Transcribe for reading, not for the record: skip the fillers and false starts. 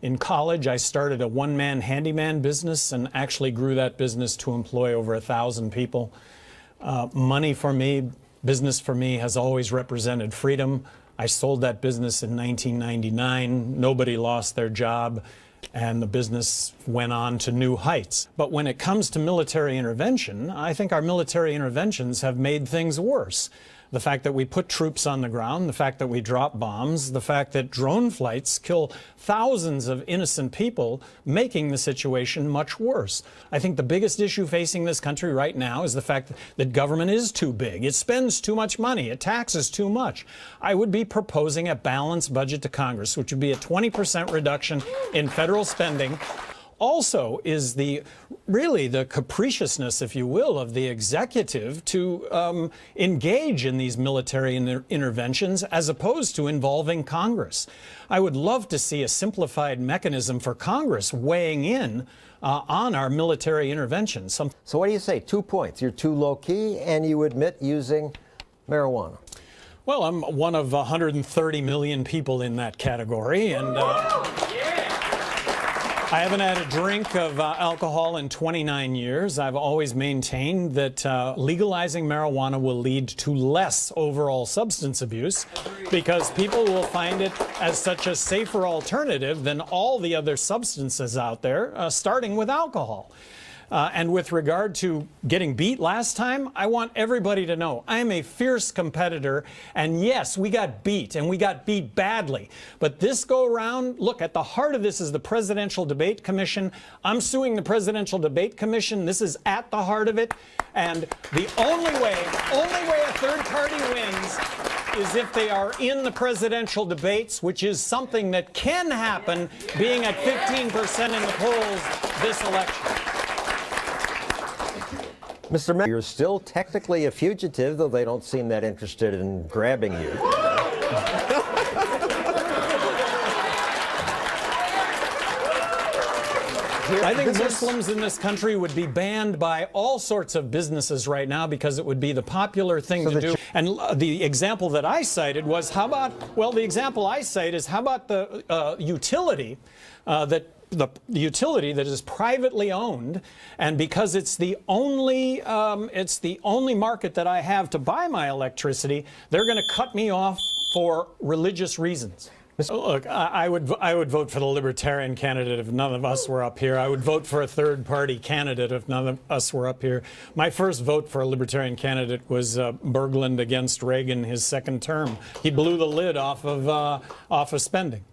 In college, I started a one-man handyman business and actually grew that business to employ over 1,000 people. Money for me, business for me, has always represented freedom. I sold that business in 1999. Nobody lost their job, and the business went on to new heights. But when it comes to military intervention, I think our military interventions have made things worse. The fact that we put troops on the ground, the fact that we drop bombs, the fact that drone flights kill thousands of innocent people, making the situation much worse. I think the biggest issue facing this country right now is the fact that government is too big. It spends too much money. It taxes too much. I would be proposing a balanced budget to Congress, which would be a 20% reduction in federal spending. Also is really the capriciousness, if you will, of the executive to engage in these military interventions as opposed to involving Congress. I would love to see a simplified mechanism for Congress weighing in on our military interventions. So what do you say? 2 points. You're too low-key, and you admit using marijuana. Well, I'm one of 130 million people in that category, and I haven't had a drink of alcohol in 29 years. I've always maintained that legalizing marijuana will lead to less overall substance abuse because people will find it as such a safer alternative than all the other substances out there, starting with alcohol. And with regard to getting beat last time, I want everybody to know I am a fierce competitor, and yes, we got beat, and we got beat badly. But this go around, look, at the heart of this is the Presidential Debate Commission. I'm suing the Presidential Debate Commission. This is at the heart of it. And the only way a third party wins is if they are in the presidential debates, which is something that can happen, being at 15% in the polls this election. Mr. Mayor, you're still technically a fugitive, though they don't seem that interested in grabbing you. I think Muslims in this country would be banned by all sorts of businesses right now because it would be the popular thing to do. And the example that I cited was, how about, well, the example I cite is, how about the utility the utility that is privately owned, and because it's the only market that I have to buy my electricity, they're going to cut me off for religious reasons. Look, I would vote for the Libertarian candidate if none of us were up here. I would vote for a third-party candidate if none of us were up here. My first vote for a Libertarian candidate was Berglund against Reagan, his second term. He blew the lid off of spending.